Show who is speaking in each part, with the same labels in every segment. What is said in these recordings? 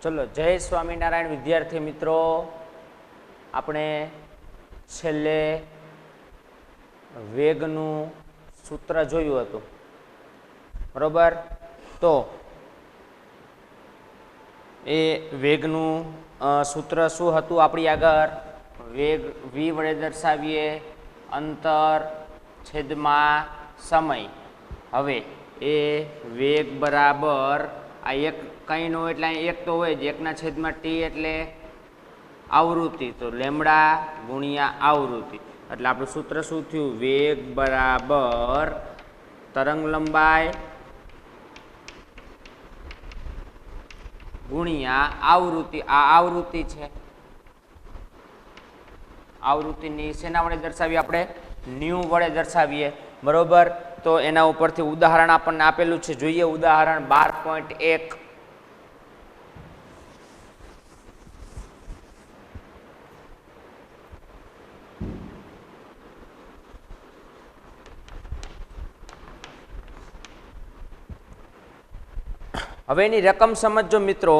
Speaker 1: ચલો, જય સ્વામિનારાયણ વિદ્યાર્થી મિત્રો. આપણે છેલ્લે વેગનું સૂત્ર જોયું હતું, બરોબર? તો એ વેગનું સૂત્ર શું હતું? આપણી આગળ વેગ v વડે દર્શાવીએ, અંતર છેદમાં સમય. હવે એ વેગ બરાબર આ એક કંઈ ન હોય એટલે એક તો હોય જ, એકના છેદમાં ટી એટલે આવૃત્તિ, તો લેમડા ગુણ્યા આવૃત્તિ. એટલે આપણું સૂત્ર શું થયું? વેગ બરાબર તરંગ લંબાઈ ગુણ્યા આવૃત્તિ. આ આવૃત્તિ છે, આવૃત્તિની શેના વડે દર્શાવીએ? આપણે ન્યૂ વડે દર્શાવીએ, બરોબર? તો એના ઉપરથી ઉદાહરણ આપણને આપેલું છે, જોઈએ ઉદાહરણ 12.1. હવે એની રકમ સમજો મિત્રો,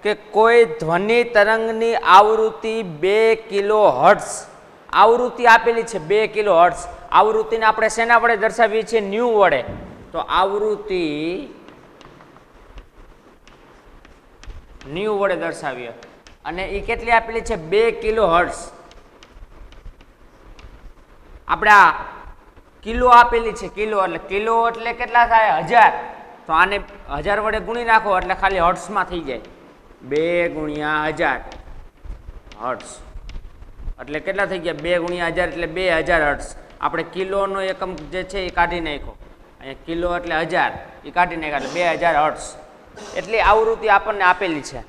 Speaker 1: કે કોઈ ધ્વનિ તરંગની આવૃત્તિ 2 કિલોહર્ટ્ઝ આવૃત્તિ આપેલી છે. 2 કિલોહર્ટ્ઝ આવૃત્તિને આપણે શેના વડે દર્શાવીએ છીએ? ન્યૂ વડે. તો આવૃત્તિ ન્યૂ વડે દર્શાવીએ, અને એ કેટલી આપેલી છે? 2 કિલોહર્ટ્ઝ. આપણે આ કિલો આપેલી છે, કિલો એટલે કિલો એટલે કેટલા થાય? 1000. તો આને 1000 વડે ગુણી નાખો એટલે ખાલી હર્ટ્ઝમાં થઈ જાય. 2 ગુણ્યા 1000 હર્ટ્ઝ એટલે કેટલા થઈ ગયા? 2 ગુણ્યા 1000 એટલે 2000 હર્ટ્ઝ. આપણે કિલોનો એકમ જે છે એ કાઢી નાખો, અહીંયા કિલો એટલે 1000, એ કાઢી નાખ્યા એટલે 2000 હર્ટ્ઝ. એટલી આવૃત્તિ આપણને આપેલી છે.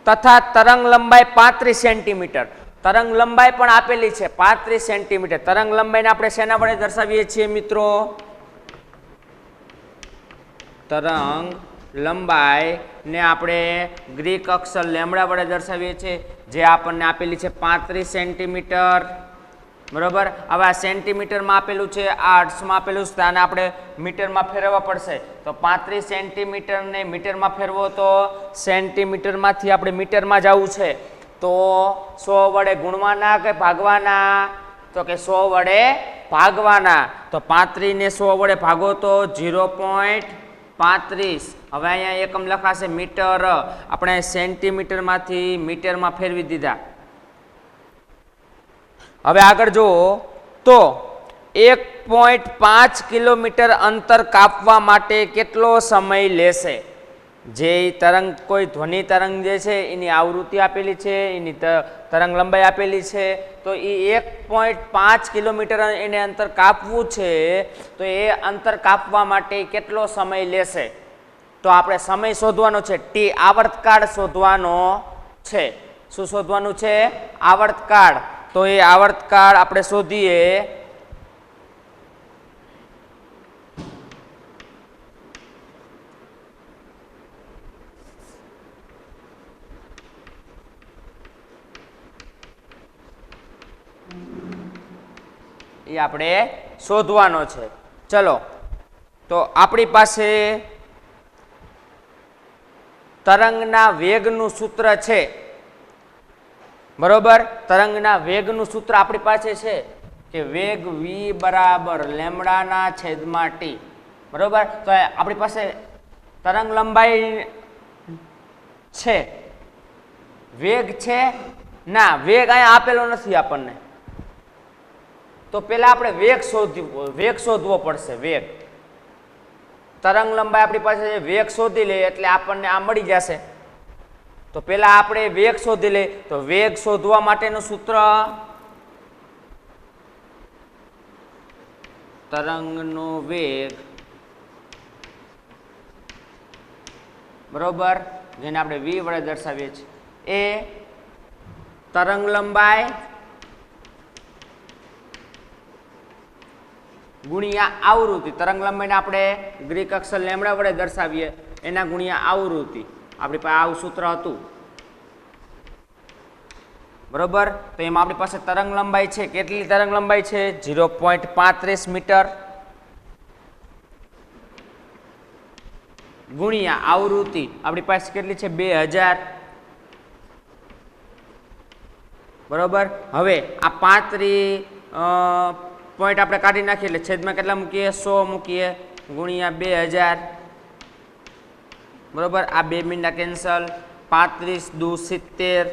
Speaker 1: તથા તરંગ લંબાઈ 35 સેન્ટીમીટર. તરંગ લંબાઈ પણ આપેલી છે 35 સેન્ટીમીટર. તરંગ લંબાઈને આપણે શેના વડે દર્શાવીએ છીએ મિત્રો? તરંગ લંબાઈ ને આપણે ગ્રીક અક્ષર લેમડા વડે દર્શાવીએ છીએ, જે આપણને આપેલી છે 35 સેન્ટીમીટર, બરોબર? હવે આ સેન્ટીમીટરમાં આપેલું છે, આ હર્ટ્ઝમાં આપેલું છે, આને આપણે મીટરમાં ફેરવવા પડશે. તો 35 સેન્ટીમીટરને મીટરમાં ફેરવો તો સેન્ટીમીટરમાંથી આપણે મીટરમાં જવું છે. તો 100 વડે ગુણવાના કે ભાગવાના? તો કે 100 વડે ભાગવાના. તો 35 ને 100 વડે ભાગો તો 0.35. હવે અહીંયા એકમ લખાશે મીટર, આપણે સેન્ટીમીટરમાંથી મીટરમાં ફેરવી દીધા. હવે આગળ જુઓ તો 1.5 કિલોમીટર અંતર કાપવા માટે કેટલો સમય લેશે? જે તરંગ, કોઈ ધ્વનિ તરંગ જે છે એની આવૃત્તિ આપેલી છે, એની તરંગ લંબાઈ આપેલી છે, તો એ 1.5 કિલોમીટર એને અંતર કાપવું છે. તો એ અંતર કાપવા માટે કેટલો સમય લેશે? તો આપણે સમય શોધવાનો છે, ટી આવર્તકાળ શોધવાનો છે. શું શોધવાનું છે? આવર્તકાળ. તો એ આવર્તકાળ આપણે શોધીએ. એ આપણે શોધવાનો છે. ચલો, તો આપણી પાસે તરંગના વેગનું સૂત્ર છે, બરોબર? તરંગના વેગનું સૂત્ર આપણી પાસે છે કે વેગ v બરાબર લેમડાના છેદમાં ટી, બરોબર? તો આપણી પાસે તરંગ લંબાઈ છે, વેગ છે ના? વેગ અહીંયા આપેલો નથી આપણને. તો પેલા આપણે વેગ શોધવો પડશે. વેગ, તરંગ લંબાઈ આપણી પાસે વેગ શોધી લે એટલે આપણને આ મળી જશે. તો પેલા આપણે વેગ શોધી લે. તો વેગ શોધવા માટેનું સૂત્ર તરંગનો વેગ, બરોબર, જેને આપણે v વડે દર્શાવીએ છીએ, એ તરંગ લંબાઈ ગુણ્યા આવૃત્તિ. તરંગ લંબાઈને આપણે ગ્રીક અક્ષર લેમડા વડે દર્શાવીએ, એના ગુણ્યા આવૃત્તિ. આપણી પાસે આવું સૂત્ર હતું, બરોબર? તો એમાં આપણી પાસે તરંગ લંબાઈ છે. કેટલી તરંગ લંબાઈ છે? 0.35 મીટર. ગુણ્યા આવૃત્તિ આપણી પાસે કેટલી છે 2000 બરોબર. હવે આ 35 પોઈન્ટ આપણે કાઢી નાખીએ એટલે છેદમાં કેટલા મૂકીએ 100 મૂકીએ ગુણ્યા 2000 બરોબર. આ 2 મીંડા કેન્સલ 35 દુ 70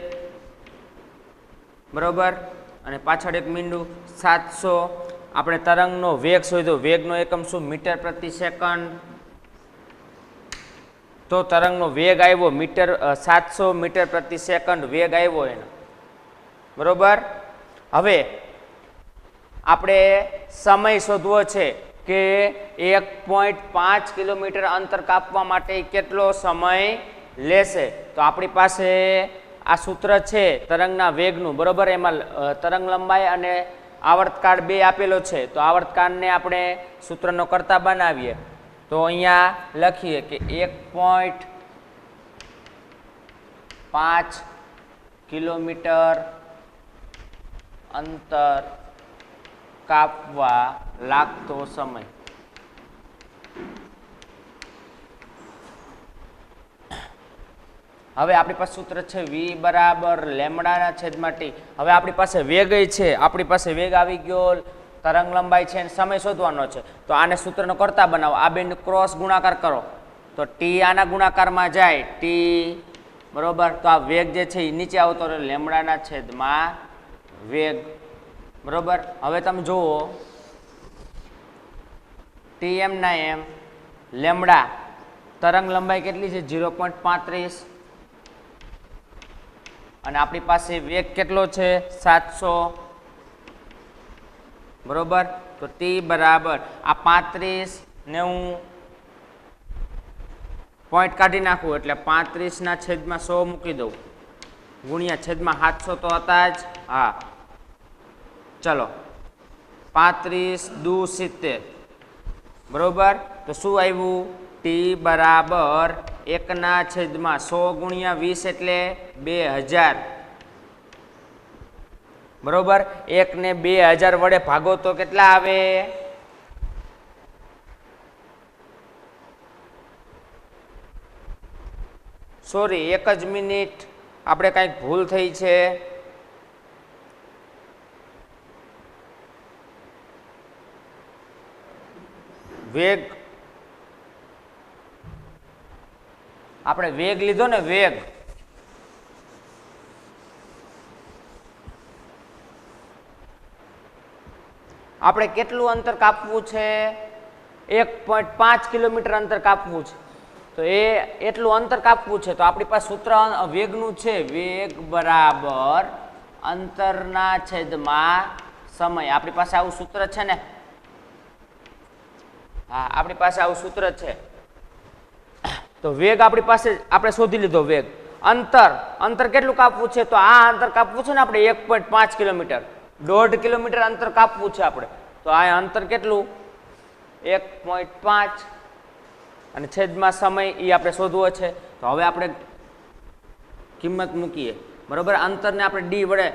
Speaker 1: બરોબર અને પાછળ એક મીંડું 700. આપણે તરંગનો વેગ શોધ્યો, વેગનો એકમ શું મીટર પ્રતિ સેકન્ડ. તો તરંગનો વેગ આવ્યો મીટર 700 મીટર પ્રતિ સેકન્ડ વેગ આવ્યો એનો બરોબર. હવે આપણે સમય શોધવો છે કે 1.5 કિલોમીટર અંતર કાપવા માટે કેટલો સમય લેશે. તો આપણી પાસે આ સૂત્ર છે તરંગના વેગનું બરોબર. એમાં તરંગ લંબાઈ અને આવર્તકાળ 2 આપેલો છે. તો આવર્તકાળને આપણે સૂત્રનો કરતા બનાવીએ તો અહીંયા લખીએ કે 1.5 કિલોમીટર અંતર કાપવા લાગતો સમય. હવે આપણી પાસે સૂત્ર છે v બરાબર લેમડાના છેદમાં ટી. હવે આપણી પાસે વેગ છે, આપણી પાસે વેગ આવી ગયો, તરંગ લંબાઈ છે અને સમય શોધવાનો છે. તો આને સૂત્રનો કરતા બનાવો, આ બેને ક્રોસ ગુણાકાર કરો તો ટી આના ગુણાકારમાં જાય ટી બરોબર. તો આ વેગ જે છે એ નીચે આવતો રહે લેમડાના છેદમાં વેગ બરોબર. હવે તમે જુઓ ટી એમ ના એમ લેમડા તરંગ લંબાઈ કેટલી છે 0.35 અને આપણી પાસે વેગ કેટલો છે 700 બરોબર. તો ટી બરાબર આ 35 ને હું પોઈન્ટ કાઢી નાખું એટલે 35 ના છેદમાં 100 મૂકી દઉં ગુણ્યા છેદમાં 700 તો હતા જ. હા ચલો 35 દુ 70 બરોબર. તો શું આવ્યું ટી બરાબર 1/100 ગુણ્યા 20 એટલે 2000 બરોબર. 1 ને 2000 વડે ભાગો તો કેટલા આવે સોરી 1 જ મિનિટ આપણે કંઈક ભૂલ થઈ છે. વેગ આપણે વેગ લીધો ને વેગ આપણે કેટલું અંતર કાપવું છે 1.5 કિલોમીટર અંતર કાપવું છે. તો એટલું અંતર કાપવું છે તો આપણી પાસે સૂત્ર વેગનું છે વેગ બરાબર અંતરના છેદમાં સમય. આપણી પાસે આવું સૂત્ર છે ને. હા આપણી પાસે આવું સૂત્ર છે. તો વેગ આપણી પાસે આપણે શોધી લીધો વેગ. અંતર કેટલું કાપવું છે તો આ અંતર કાપવું છે ને આપણે 1.5 કિલોમીટર 1.5 કિલોમીટર અંતર કાપવું છે આપણે. તો આ અંતર કેટલું 1.5 અને છેદમાં સમય એ આપણે શોધવો છે. તો હવે આપણે કિંમત મૂકીએ બરોબર. અંતરને આપણે ડી વડે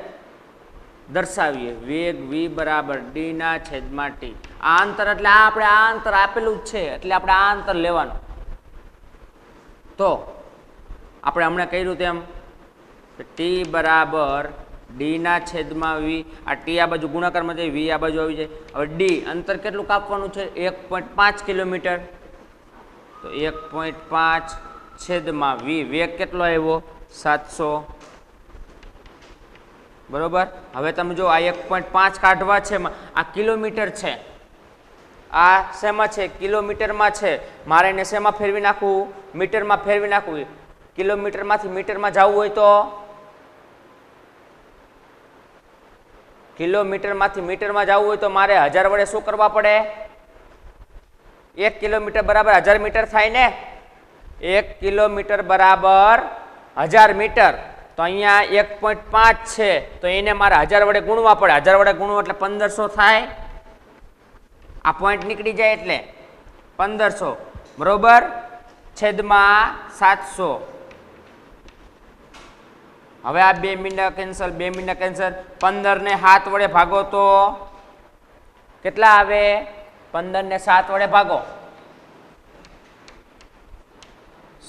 Speaker 1: દર્શાવીએ વેગ v બરાબર ડી ના છેદમાં ટી. આ અંતર એટલે આપણે આ અંતર આપેલું જ છે એટલે આપણે આ અંતર લેવાનું. તો આપણે હમણાં કહ્યું તેમ ટી બરાબર ડી ના છેદમાં વી. આ ટી આ બાજુ ગુણાકારમાં જાય વી આ બાજુ આવી જાય. હવે ડી અંતર કેટલું કાપવાનું છે 1.5 કિલોમીટર. તો 1.5 છેદમાં વી વેગ કેટલો આવ્યો 700 બરોબર. હવે તમે જો આ 1.5 કાઢવા છે આ કિલોમીટર છે, આ શેમાં છે કિલોમીટરમાં છે. મારે એને શેમાં ફેરવી નાખવું મીટરમાં ફેરવી નાખવું. કિલોમીટરમાંથી મીટરમાં જવું હોય તો કિલોમીટરમાંથી મીટરમાં જવું હોય તો મારે 1000 વડે શું કરવા પડે 1 કિલોમીટર બરાબર 1000 મીટર થાય ને. 1 કિલોમીટર બરાબર 1000 મીટર. તો અહીંયા 1.5 છે તો એને મારે 1000 વડે ગુણવા પડે. 1000 વડે ગુણવું એટલે 1500 થાય. આ પોઈન્ટ નીકળી જાય એટલે 1500 બરોબર છેદમાં 700. હવે આ 2 મીંડા કેન્સલ 2 મીંડા કેન્સલ. 15 ને 7 વડે ભાગો તો કેટલા આવે 15 ને 7 વડે ભાગો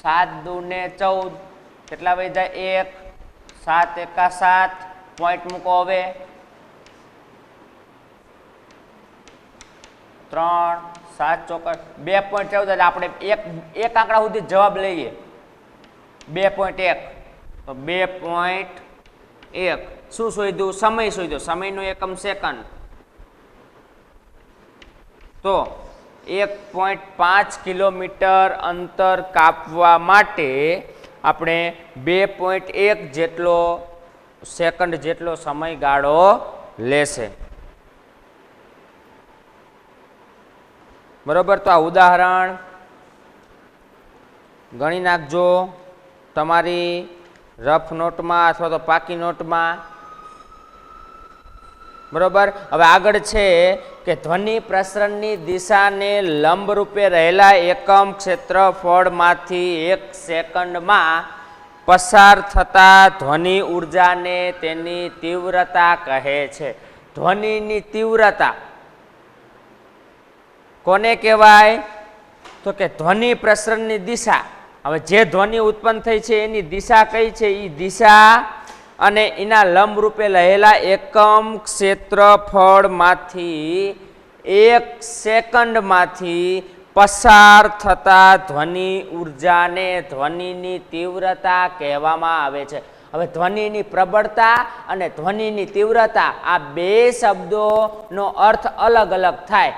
Speaker 1: 7 દુ ને 14 કેટલા વધ્યા 1 7 એકા 7 પોઈન્ટ મૂકો હવે 3 7 ચોકર 2.14 એટલે આપણે એક આંકડા સુધી જવાબ લઈએ 2.1 તો 2.1 શું શોધ્યું સમય શોધ્યો સમયનો એકમ સેકન્ડ તો 1.5 કિલોમીટર અંતર કાપવા માટે આપણે 2.1 જેટલો સેકન્ડ જેટલો સમયગાળો લેશે બરોબર તો આ ઉદાહરણ ગણી નાખજો તમારી રફ નોટમાં અથવા તો પાકી નોટમાં બરોબર હવે આગળ છે કે ધ્વનિ પ્રસરણની દિશાને લંબ રૂપે રહેલા એકમ ક્ષેત્રફળમાંથી 1 સેકન્ડમાં પસાર થતા ધ્વનિ ઉર્જાને તેની તીવ્રતા કહે છે ધ્વનિની તીવ્રતા કોને કહેવાય તો કે ધ્વનિ પ્રસરણની દિશા હવે જે ધ્વનિ ઉત્પન્ન થઈ છે એની દિશા કઈ છે એ દિશા અને એના લંબ રૂપે રહેલા એકમ ક્ષેત્રફળમાંથી 1 સેકન્ડમાંથી પસાર થતા ધ્વનિ ઉર્જાને ધ્વનિની તીવ્રતા કહેવામાં આવે છે હવે ધ્વનિની પ્રબળતા અને ધ્વનિની તીવ્રતા આ બે શબ્દોનો અર્થ અલગ અલગ થાય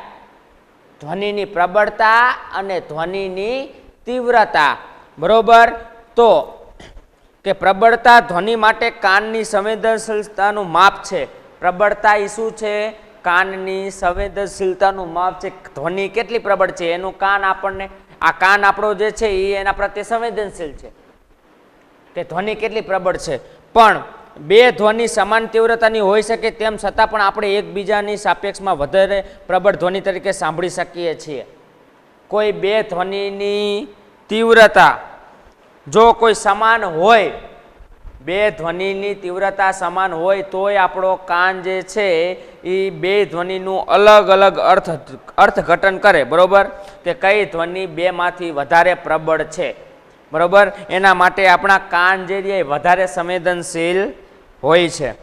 Speaker 1: ધ્વનિની પ્રબળતા અને ધ્વનિની તીવ્રતા બરોબર તો કે પ્રબળતા ધ્વનિ માટે કાનની સંવેદનશીલતાનું માપ છે પ્રબળતા એ શું છે કાનની સંવેદનશીલતાનું માપ છે ધ્વનિ કેટલી પ્રબળ છે એનું કાન આપણને આ કાન આપણો જે છે એ એના પ્રત્યે સંવેદનશીલ છે કે ધ્વનિ કેટલી પ્રબળ છે પણ બે ધ્વનિ સમાન તીવ્રતાની હોઈ શકે તેમ છતાં પણ આપણે એકબીજાની સાપેક્ષમાં વધારે પ્રબળ ધ્વનિ તરીકે સાંભળી શકીએ છીએ કોઈ બે ધ્વનિની તીવ્રતા જો કોઈ સમાન હોય બે ધ્વનિની તીવ્રતા સમાન હોય તોય આપણો કાન જે છે એ બે ધ્વનિનું અલગ અલગ અર્થઘટન કરે બરોબર કે કઈ ધ્વનિ બેમાંથી વધારે પ્રબળ છે બરોબર એના માટે આપણા કાન જે છે વધારે સંવેદનશીલ હોય છે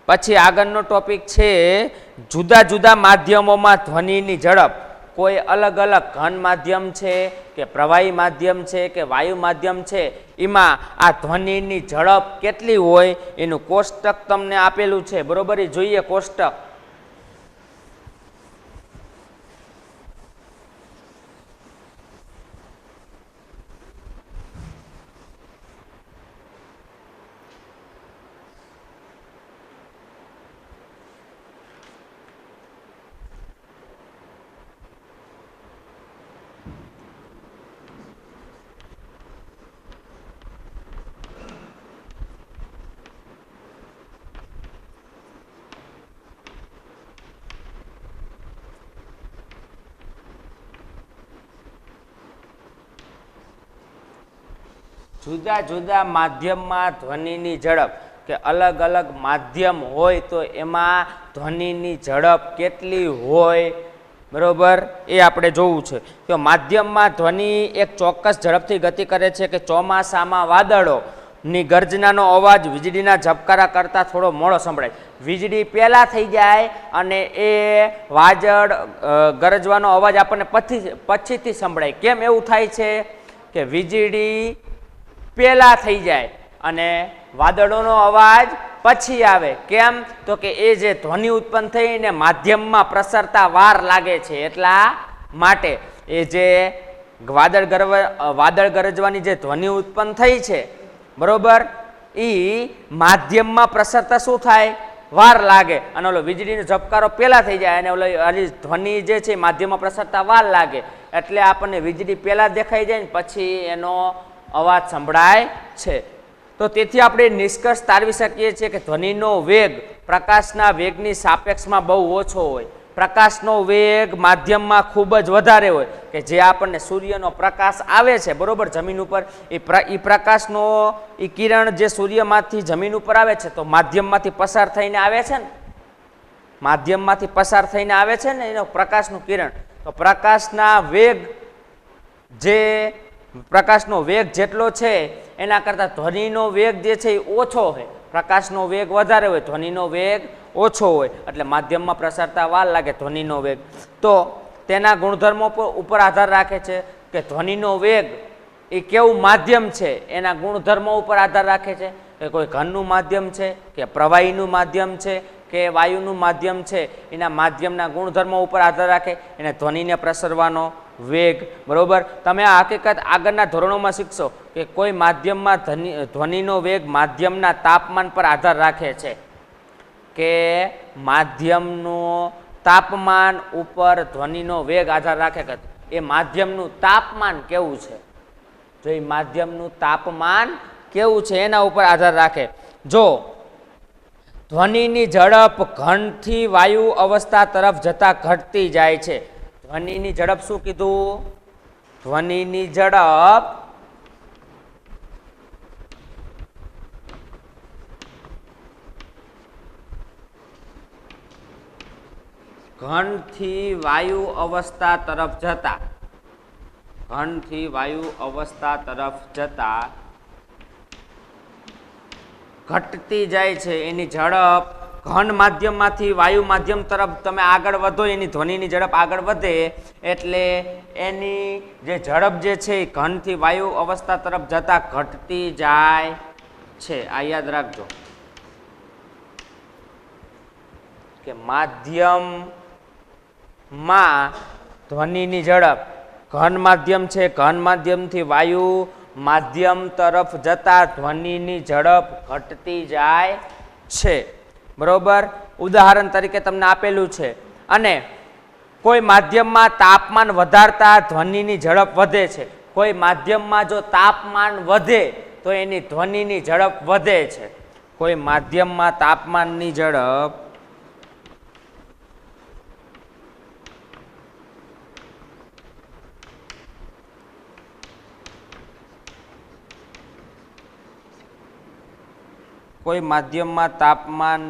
Speaker 1: પછી આગળનો ટોપિક છે જુદા જુદા માધ્યમોમાં ધ્વનિની ઝડપ કોઈ અલગ અલગ ઘન માધ્યમ છે કે પ્રવાહી માધ્યમ છે કે વાયુ માધ્યમ છે એમાં આ ધ્વનિની ઝડપ કેટલી હોય એનું કોષ્ટક તમને આપેલું છે બરોબર એ જોઈએ કોષ્ટક જુદા જુદા માધ્યમમાં ધ્વનિની ઝડપ કે અલગ અલગ માધ્યમ હોય તો એમાં ધ્વનિની ઝડપ કેટલી હોય બરોબર એ આપણે જોવું છે તો માધ્યમમાં ધ્વનિ એક ચોક્કસ ઝડપથી ગતિ કરે છે કે ચોમાસામાં વાદળોની ગર્જનાનો અવાજ વીજળીના ઝબકારા કરતાં થોડો મોડો સંભળાય વીજળી પહેલાં થઈ જાય અને એ વાદળ ગરજવાનો અવાજ આપણને પછીથી સંભળાય કેમ એવું થાય છે કે વીજળી પહેલાં થઈ જાય અને વાદળોનો અવાજ પછી આવે કેમ તો કે એ જે ધ્વનિ ઉત્પન્ન થઈને માધ્યમમાં પ્રસરતા વાર લાગે છે એટલા માટે એ જે વાદળ ગરજવાની જે ધ્વનિ ઉત્પન્ન થઈ છે બરોબર એ માધ્યમમાં પ્રસરતા શું થાય વાર લાગે અને ઓલો વીજળીનો ઝબકારો પહેલાં થઈ જાય અને ઓલો ધ્વનિ જે છે માધ્યમમાં પ્રસરતા વાર લાગે એટલે આપણને વીજળી પહેલાં દેખાઈ જાય ને પછી એનો અવાજ સંભળાય છે તો તેથી આપણે નિષ્કર્ષ તારવી શકીએ છીએ કે ધ્વનિનો વેગ પ્રકાશના વેગની સાપેક્ષમાં બહુ ઓછો હોય પ્રકાશનો વેગ માધ્યમમાં ખૂબ જ વધારે હોય કે જે આપણને સૂર્યનો પ્રકાશ આવે છે બરોબર જમીન ઉપર એ પ્રકાશનો એ કિરણ જે સૂર્યમાંથી જમીન ઉપર આવે છે તો માધ્યમમાંથી પસાર થઈને આવે છે ને માધ્યમમાંથી પસાર થઈને આવે છે ને એનો પ્રકાશનું કિરણ તો પ્રકાશના વેગ જે પ્રકાશનો વેગ જેટલો છે એના કરતાં ધ્વનિનો વેગ જે છે એ ઓછો હોય. પ્રકાશનો વેગ વધારે હોય, ધ્વનિનો વેગ ઓછો હોય, એટલે માધ્યમમાં પ્રસારતા વાર લાગે ધ્વનિનો વેગ. તો તેના ગુણધર્મો ઉપર આધાર રાખે છે કે ધ્વનિનો વેગ એ કેવું માધ્યમ છે એના ગુણધર્મો ઉપર આધાર રાખે છે કે કોઈ ઘનનું માધ્યમ છે કે પ્રવાહીનું માધ્યમ છે કે વાયુનું માધ્યમ છે. એના માધ્યમના ગુણધર્મો ઉપર આધાર રાખે એને ધ્વનિને પ્રસરવાનો વેગ. બરોબર, તમે આ હકીકત આગળના ધોરણોમાં શીખશો કે કોઈ માધ્યમમાં ધ્વનિનો વેગ માધ્યમના તાપમાન પર આધાર રાખે છે, કે માધ્યમનું તાપમાન ઉપર ધ્વનિનો વેગ આધાર રાખે કે એ માધ્યમનું તાપમાન કેવું છે. જો એ માધ્યમનું તાપમાન કેવું છે એના ઉપર આધાર રાખે. જો ધ્વનિની ઝડપ ઘનથી વાયુ અવસ્થા તરફ જતા ઘટતી જાય છે. ધ્વનિની ઝડપ શું કીધું? ધ્વનિની ઝડપ ઘનથી વાયુ અવસ્થા તરફ જતા, ઘનથી વાયુ અવસ્થા તરફ જતા ઘટતી જાય છે. એની ઝડપ ઘન માધ્યમમાંથી વાયુ માધ્યમ તરફ તમે આગળ વધો, એની ધ્વનિની ઝડપ આગળ વધે એટલે એની જે ઝડપ જે છે એ ઘનથી વાયુ અવસ્થા તરફ જતા ઘટતી જાય છે. આ યાદ રાખજો કે માધ્યમમાં ધ્વનિની ઝડપ ઘન માધ્યમ છે, ઘન માધ્યમથી વાયુ માધ્યમ તરફ જતા ધ્વનિની ઝડપ ઘટતી જાય છે. બરોબર, ઉદાહરણ તરીકે તમને આપેલું છે. અને કોઈ માધ્યમમાં તાપમાન વધારતા ધ્વનિની ઝડપ વધે છે. કોઈ માધ્યમમાં જો તાપમાન વધે તો એની ધ્વનિની ઝડપ વધે છે. કોઈ માધ્યમમાં તાપમાનની ઝડપ કોઈ માધ્યમમાં તાપમાન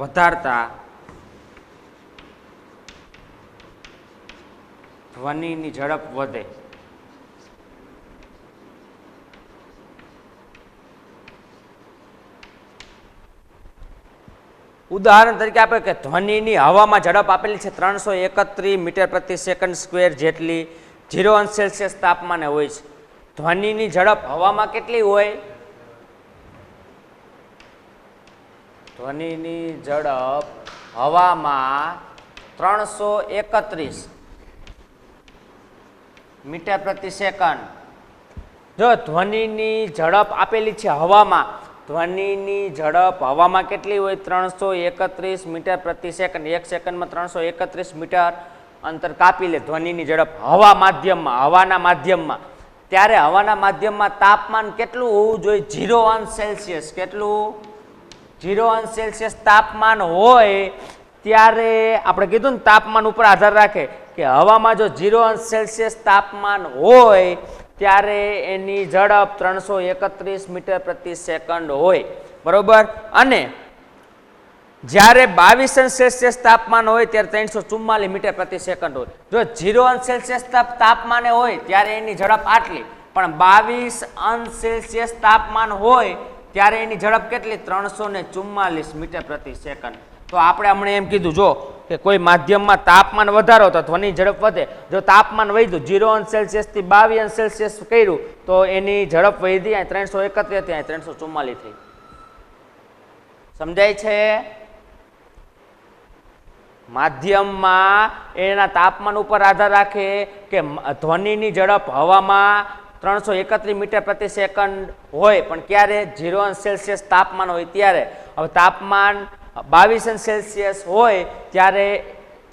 Speaker 1: વધારતા ધ્વનિની ઝડપ વધે. ઉદાહરણ તરીકે આપણે કે ધ્વનિની હવામાં ઝડપ આપેલી છે 331 મીટર પ્રતિ સેકન્ડ સ્ક્વેર જેટલી 0 સેલ્સિયસ તાપમાને હોય છે. ધ્વનિની ઝડપ હવામાં કેટલી હોય? ધ્વનિની ઝડપ હવામાં 331 મીટર પ્રતિ સેકન્ડ. જો ધ્વનિની ઝડપ આપેલી છે હવામાં, ધ્વનિની ઝડપ હવામાં કેટલી હોય? 331 મીટર પ્રતિ સેકન્ડ. એક સેકન્ડમાં 331 મીટર અંતર કાપી લે ધ્વનિની ઝડપ હવા માધ્યમમાં, હવાના માધ્યમમાં. ત્યારે હવાના માધ્યમમાં તાપમાન કેટલું હોવું જોઈએ? 0 સેલ્સિયસ. કેટલું? 0 સેલ્સિયસ તાપમાન હોય ત્યારે આપણે કીધું ને તાપમાન ઉપર આધાર રાખે કે હવામાં જો 0 સેલ્સિયસ તાપમાન હોય ત્યારે એની ઝડપ 331 મીટર પ્રતિ સેકન્ડ હોય. બરોબર, અને જ્યારે 22 સેલ્સિયસ તાપમાન હોય ત્યારે 344 મીટર પ્રતિ સેકન્ડ હોય. જો 0 સેલ્સિયસ તાપમાને હોય ત્યારે એની ઝડપ આટલી, પણ 22 સેલ્સિયસ તાપમાન હોય ત્યારે એની ઝડપ કેટલી? 344 મીટર પ્રતિ સેકન્ડ. તો આપણે હમણાં એમ કીધું જો કે કોઈ માધ્યમમાં તાપમાન વધારો તો ધ્વનિ ઝડપ વધે. જો તાપમાન વધ્યું 0 સેલ્સિયસથી 22 સેલ્સિયસ કર્યું તો એની ઝડપ વધી 331 થી 344 થઈ. સમજાય છે? માધ્યમમાં એના તાપમાન ઉપર આધાર રાખે કે ધ્વનિની ઝડપ હવામાં 331 મીટર પ્રતિ સેકન્ડ હોય, પણ ક્યારે? 0 સેલ્સિયસ તાપમાન હોય ત્યારે. હવે તાપમાન 22 સેલ્સિયસ હોય ત્યારે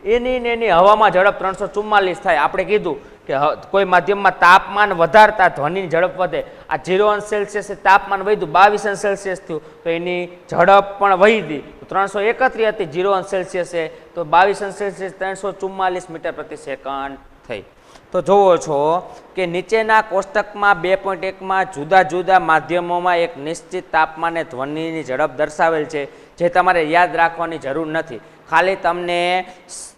Speaker 1: એની હવામાં ઝડપ 344 થાય. આપણે કીધું કે કોઈ માધ્યમમાં તાપમાન વધારતા ધ્વનિની ઝડપ વધે. આ 0 સેલ્સિયસ તાપમાન વધ્યું 22 સેલ્સિયસ થયું તો એની ઝડપ પણ વધી. 331 હતી 0 સેલ્સિયસે તો 22 સેલ્સિયસ 344 મીટર પ્રતિ સેકન્ડ થઈ. તો જુઓ છો કે નીચેના કોષ્ટકમાં 2.1માં જુદા જુદા માધ્યમોમાં એક નિશ્ચિત તાપમાને ધ્વનિની ઝડપ દર્શાવેલ છે, જે તમારે યાદ રાખવાની જરૂર નથી. ખાલી તમને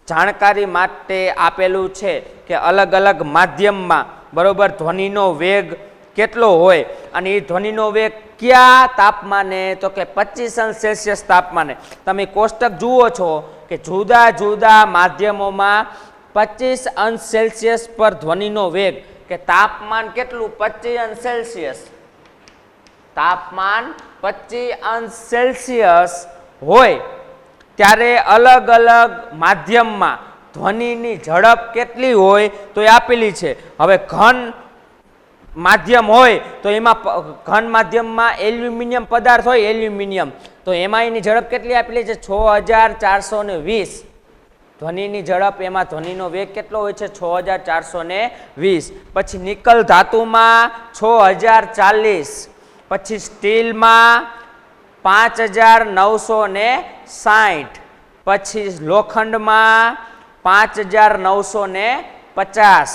Speaker 1: જાણકારી માટે આપેલું છે કે અલગ અલગ માધ્યમમાં બરોબર ધ્વનિનો વેગ કેટલો હોય અને એ ધ્વનિનો વેગ કયા તાપમાને તો કે 25°C તાપમાને. તમે કોષ્ટક જુઓ છો કે જુદા જુદા માધ્યમોમાં 25° પર ધ્વનિનો વેગ કે તાપમાન કેટલું 25°C, તાપમાન 25°C હોય ત્યારે અલગ અલગ માધ્યમમાં ધ્વનિની ઝડપ કેટલી હોય તો એ આપેલી છે. હવે ઘન માધ્યમ હોય તો એમાં ઘન માધ્યમમાં એલ્યુમિનિયમ પદાર્થ હોય એલ્યુમિનિયમ તો એમાં એની ઝડપ કેટલી આપેલી છે 6420. ધ્વનિની ઝડપ એમાં ધ્વનિનો વેગ કેટલો હોય છે 6420. પછી નિકલ ધાતુમાં 6040, પછી સ્ટીલમાં 5960, પછી લોખંડમાં 5950,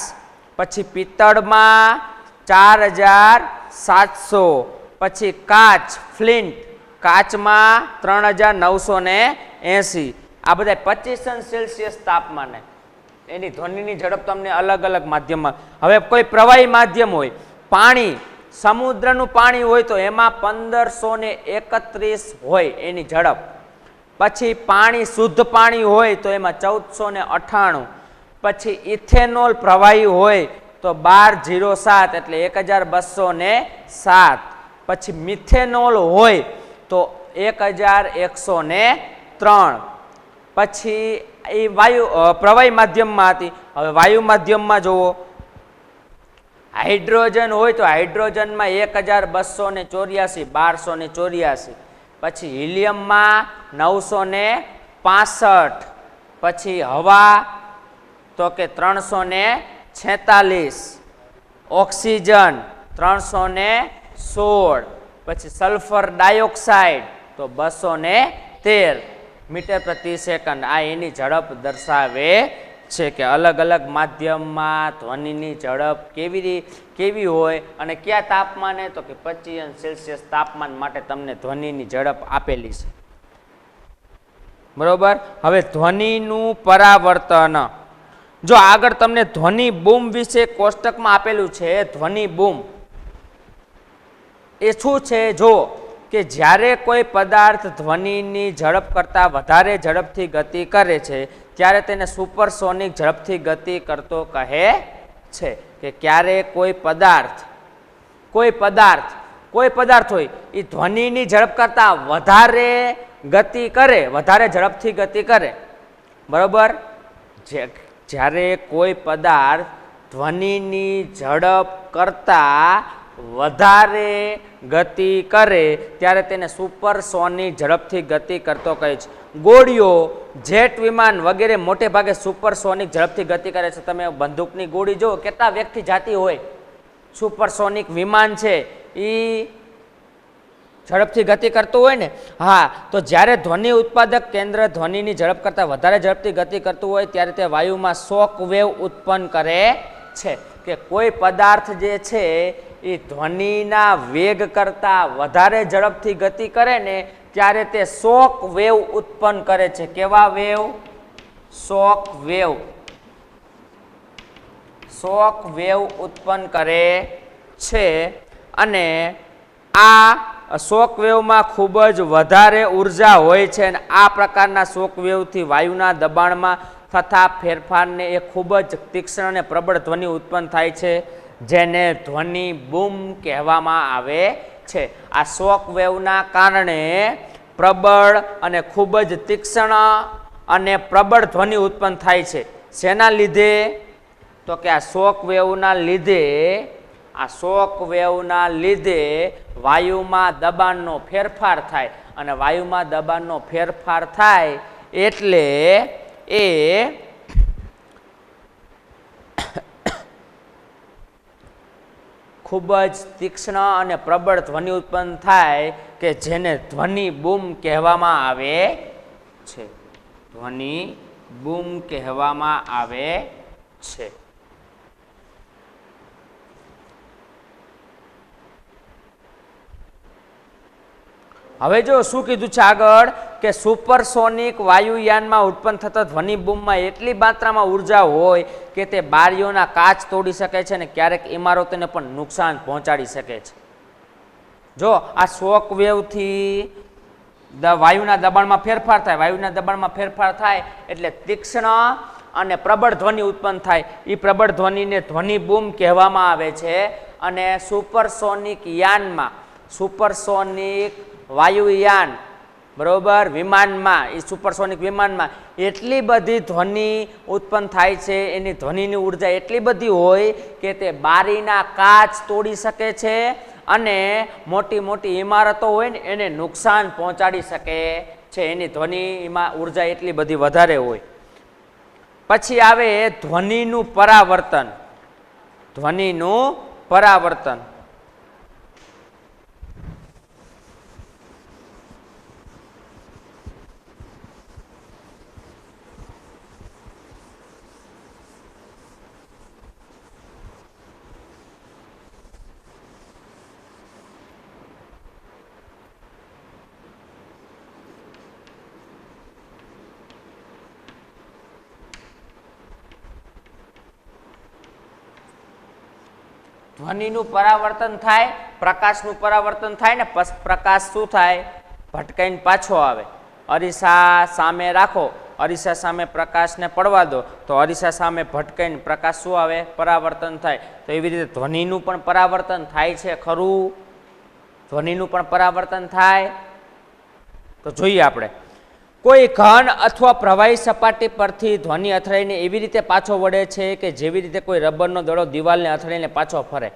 Speaker 1: પછી પિત્તળમાં 4700, પછી કાચ ફ્લિન્ટ કાચમાં 3980. આ બધા 25°C તાપમાને એની ધ્વનિની ઝડપ તમને અલગ અલગ માધ્યમમાં. હવે કોઈ પ્રવાહી માધ્યમ હોય પાણી સમુદ્રનું પાણી હોય તો એમાં 1531 હોય એની ઝડપ. પછી પાણી શુદ્ધ પાણી હોય તો એમાં 1498. પછી ઇથેનોલ પ્રવાહી હોય તો 1207 એટલે 1207. પછી મિથેનોલ હોય તો 1103. પછી એ વાયુ પ્રવાહી માધ્યમમાં હતી. હવે વાયુ માધ્યમમાં જુઓ હાઇડ્રોજન હોય તો હાઇડ્રોજનમાં 1284 1284. પછી હિલિયમમાં 965. પછી હવા તો કે 346, ઓક્સિજન 316, પછી સલ્ફર ડાયોક્સાઇડ તો 213 મીટર પ્રતિ સેકન્ડ. આ એની ઝડપ દર્શાવે છે કે અલગ અલગ માધ્યમમાં ધ્વનિની ઝડપ કેવી હોય અને કયા તાપમાને તો કે 25°C તાપમાન માટે તમને ધ્વનિની ઝડપ આપેલી છે. બરોબર. હવે ધ્વનિનું પરાવર્તન જો આગળ તમને ધ્વનિ બૂમ વિશે કોષ્ટકમાં આપેલું છે. ધ્વનિ બૂમ એ શું છે જો કે જ્યારે કોઈ પદાર્થ ધ્વનિની ઝડપ કરતાં વધારે ઝડપથી ગતિ કરે છે ત્યારે તેને સુપરસોનિક ઝડપથી ગતિ કરતો કહે છે. કે ક્યારે કોઈ પદાર્થ હોય એ ધ્વનિની ઝડપ કરતાં વધારે ગતિ કરે, વધારે ઝડપથી ગતિ કરે. બરોબર. જ્યારે કોઈ પદાર્થ ધ્વનિની ઝડપ કરતાં વધારે ગતિ કરે ત્યારે તેને સુપરસોનિક ઝડપથી ગતિ કરતો કહે છે. ગોળીઓ જેટ વિમાન વગેરે મોટે ભાગે સુપરસોનિક ઝડપથી ગતિ કરે છે. તમે બંદૂકની ગોળી જુઓ કેટલા વેગથી જાતી હોય. સુપરસોનિક વિમાન છે એ ઝડપથી ગતિ કરતું હોય ને. હા, તો જ્યારે ધ્વનિ ઉત્પાદક કેન્દ્ર ધ્વનિની ઝડપ કરતાં વધારે ઝડપથી ગતિ કરતું હોય ત્યારે તે વાયુમાં શોક વેવ ઉત્પન્ન કરે છે. કે કોઈ પદાર્થ જે છે એ ધ્વનિના વેગ કરતાં વધારે ઝડપથી ગતિ કરે ને ત્યારે તે શોક વેવ ઉત્પન્ન કરે છે. કેવા વેવ? શોક વેવ ઉત્પન્ન કરે છે. અને આ શોક વેવમાં ખૂબ જ વધારે ઉર્જા હોય છે અને આ પ્રકારના શોક વેવથી વાયુના દબાણમાં થતા ફેરફારને એ ખૂબ જ તીક્ષ્ણ અને પ્રબળ ધ્વનિ ઉત્પન્ન થાય છે જેને ધ્વનિ બૂમ કહેવામાં આવે છે. આ શોક વેવના કારણે પ્રબળ અને ખૂબ જ તીક્ષ્ણ અને પ્રબળ ધ્વનિ ઉત્પન્ન થાય છે. શેના લીધે તો કે આ શોક વેવના લીધે વાયુમાં દબાણનો ફેરફાર થાય અને વાયુમાં દબાણનો ફેરફાર થાય એટલે એ ખૂબ જ તીક્ષ્ણ અને પ્રબળ ધ્વનિ ઉત્પન્ન થાય કે જેને ધ્વનિ બૂમ કહેવામાં આવે છે. ધ્વનિ બૂમ કહેવામાં આવે છે. હવે જો શું કીધું છે આગળ કે સુપરસોનિક વાયુયાનમાં ઉત્પન્ન થતા ધ્વનિ બૂમમાં એટલી માત્રામાં ઉર્જા હોય કે તે બારીઓના કાચ તોડી શકે છે અને ક્યારેક ઇમારતોને પણ નુકસાન પહોંચાડી શકે છે. જો આ શોક વેવથી વાયુના દબાણમાં ફેરફાર થાય, વાયુના દબાણમાં ફેરફાર થાય એટલે તીક્ષ્ણ અને પ્રબળ ધ્વનિ ઉત્પન્ન થાય. એ પ્રબળ ધ્વનિને ધ્વનિ બૂમ કહેવામાં આવે છે. અને સુપરસોનિક યાનમાં, સુપરસોનિક વાયુયાન, બરોબર, વિમાનમાં, એ સુપરસોનિક વિમાનમાં એટલી બધી ધ્વનિ ઉત્પન્ન થાય છે, એની ધ્વનિની ઉર્જા એટલી બધી હોય કે તે બારીના કાચ તોડી શકે છે અને મોટી મોટી ઇમારતો હોય ને એને નુકસાન પહોંચાડી શકે છે. એની ધ્વનિમાં ઉર્જા એટલી બધી વધારે હોય. પછી આવે ધ્વનિનું પરાવર્તન. ધ્વનિનું પરાવર્તન. ધ્વનિનું પરાવર્તન થાય, પ્રકાશનું પરાવર્તન થાય ને પ્રકાશ શું થાય, ભટકાઈને પાછો આવે. અરીસા સામે રાખો, અરીસા સામે પ્રકાશને પડવા દો તો અરીસા સામે ભટકાઈને પ્રકાશ શું આવે, પરાવર્તન થાય. તો એવી રીતે ધ્વનિનું પણ પરાવર્તન થાય છે ખરું? ધ્વનિનું પણ પરાવર્તન થાય તો જોઈએ આપણે. કોઈ ઘન અથવા પ્રવાહી સપાટી પરથી ધ્વનિ અથડાઈને એવી રીતે પાછો વળે છે કે જેવી રીતે કોઈ રબરનો દડો દિવાલને અથડાઈને પાછો ફરે.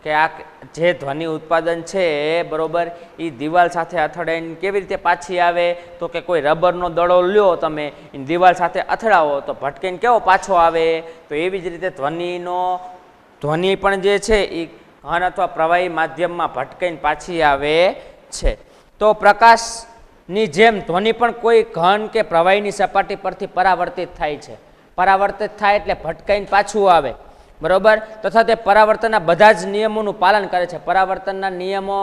Speaker 1: કે આ જે ધ્વનિ ઉત્પાદન છે, બરોબર, એ દિવાલ સાથે અથડાઈને કેવી રીતે પાછી આવે? તો કે કોઈ રબરનો દડો લ્યો તમે, દિવાલ સાથે અથડાવો તો ભટકીને કેવો પાછો આવે? તો એવી જ રીતે ધ્વનિ પણ જે છે એ ઘન અથવા પ્રવાહી માધ્યમમાં ભટકાઈને પાછી આવે છે. તો પ્રકાશની જેમ ધ્વનિ પણ કોઈ ઘન કે પ્રવાહીની સપાટી પરથી પરાવર્તિત થાય છે. પરાવર્તિત થાય એટલે ભટકાઈને પાછું આવે, બરોબર. તથા તે પરાવર્તનના બધા જ નિયમોનું પાલન કરે છે. પરાવર્તનના નિયમો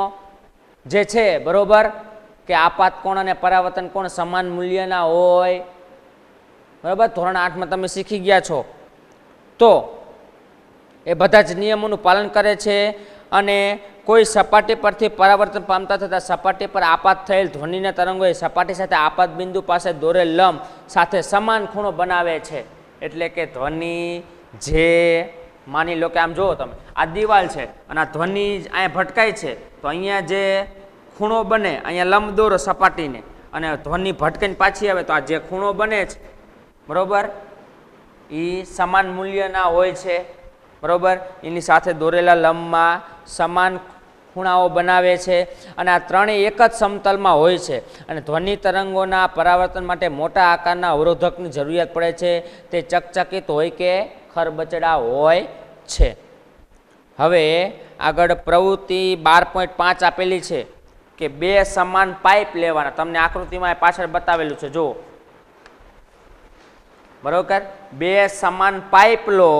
Speaker 1: જે છે, બરોબર, કે આપાત કોણ અને પરાવર્તન કોણ સમાન મૂલ્યના હોય, બરોબર, ધોરણ 8માં તમે શીખી ગયા છો. તો એ બધા જ નિયમોનું પાલન કરે છે. અને કોઈ સપાટી પરથી પરાવર્તન પામતા થતાં સપાટી પર આપાત થયેલ ધ્વનિના તરંગો એ સપાટી સાથે આપાત બિંદુ પાસે દોરેલ લંબ સાથે સમાન ખૂણો બનાવે છે. એટલે કે ધ્વનિ જે, માની લો કે આમ જુઓ તમે, આ દિવાલ છે અને આ ધ્વનિ અહીંયા ભટકાય છે તો અહીંયા જે ખૂણો બને, અહીંયા લંબ દોરો સપાટીને અને ધ્વનિ ભટકાઈને પાછી આવે તો આ જે ખૂણો બને છે, બરોબર, એ સમાન મૂલ્યના હોય છે, બરોબર. એની સાથે દોરેલા લંબમાં સમાન ખૂણાઓ બનાવે છે અને આ ત્રણેય એક જ સમતલમાં હોય છે. અને ધ્વનિ તરંગોના પરાવર્તન માટે મોટા આકારના અવરોધકની જરૂરિયાત પડે છે. તે ચકચકિત હોય કે ખરબચડા હોય છે. હવે આગળ પ્રવૃત્તિ 12.5 આપેલી છે કે બે સમાન પાઇપ લેવાના. તમને આકૃતિમાં પાછળ બતાવેલું છે, જુઓ, બરોબર. બે સમાન પાઇપ લો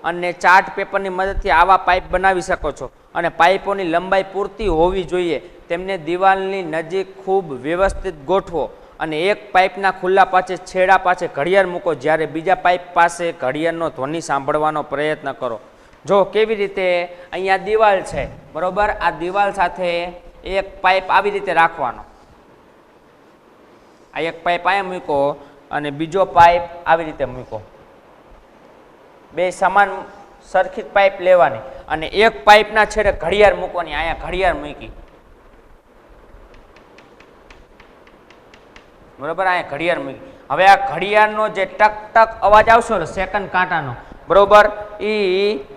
Speaker 1: અને ચાર્ટ પેપરની મદદથી આવા પાઇપ બનાવી શકો છો. અને પાઇપોની લંબાઈ પૂરતી હોવી જોઈએ. તેમને દિવાલની નજીક ખૂબ વ્યવસ્થિત ગોઠવો અને એક પાઇપના ખુલ્લા પાસે છેડા પાસે ઘડિયાળ મૂકો. જ્યારે બીજા પાઇપ પાસે ઘડિયાળનો ધ્વનિ સાંભળવાનો પ્રયત્ન કરો. જો કેવી રીતે, અહીંયા દિવાલ છે, બરોબર, આ દિવાલ સાથે એક પાઇપ આવી રીતે રાખવાનો, આ એક પાઇપ અહીંયા મૂકો અને બીજો પાઇપ આવી રીતે મૂકો. બે સમાન સરખી પાઇપ લેવાની અને એક પાઇપના છેડે ઘડિયાળ મૂકવાની. અહીંયા ઘડિયાળ મૂકી, બરોબર, અહીંયા ઘડિયાળ મૂકી. હવે આ ઘડિયાળનો જે ટક ટક અવાજ આવશે ને સેકન્ડ કાંટાનો, બરોબર, એ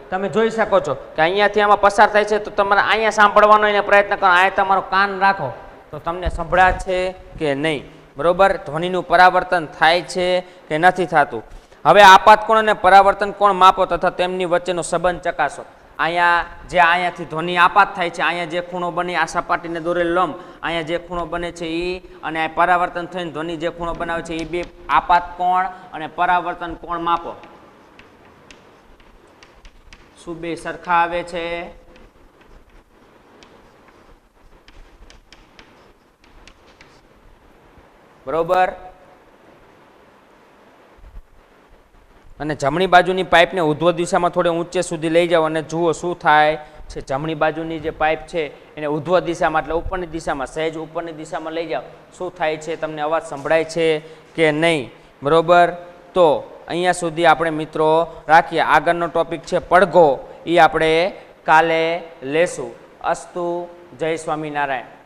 Speaker 1: તમે જોઈ શકો છો કે અહીંયાથી આમાં પસાર થાય છે તો તમારે અહીંયા સાંભળવાનો એને પ્રયત્ન કરો. અહીંયા તમારો કાન રાખો તો તમને સંભળાય છે કે નહીં, બરોબર. ધ્વનિનું પરાવર્તન થાય છે કે નથી થતું. હવે આપાત કોણ અને પરાવર્તન કોણ માપો તથા તેમની વચ્ચેનો સંબંધ ચકાસો. અહીંયાથી ધ્વનિ આપાત થાય છે, અહીંયા જે ખૂણો બને આ સપાટીને દોરેલ લંબ, અહીંયા જે ખૂણો બને છે એ, અને આ પરાવર્તન થઈને ધ્વનિ જે ખૂણો બનાવે છે એ બે આપાત કોણ અને પરાવર્તન કોણ માપો. શું બે સરખા આવે છે? બરોબર. અને જમણી બાજુની પાઇપને ઉધ્વ દિશામાં થોડે ઊંચે સુધી લઈ જાઓ અને જુઓ શું થાય છે. જમણી બાજુની જે પાઇપ છે એને ઉધ્વ દિશામાં એટલે ઉપરની દિશામાં, સહેજ ઉપરની દિશામાં લઈ જાઓ, શું થાય છે, તમને અવાજ સંભળાય છે કે નહીં? બરોબર. તો અહીંયા સુધી આપણે મિત્રો રાખીએ. આગળનો ટોપિક છે પડઘો, એ આપણે કાલે લેશું. અસ્તુ. જય સ્વામિનારાયણ.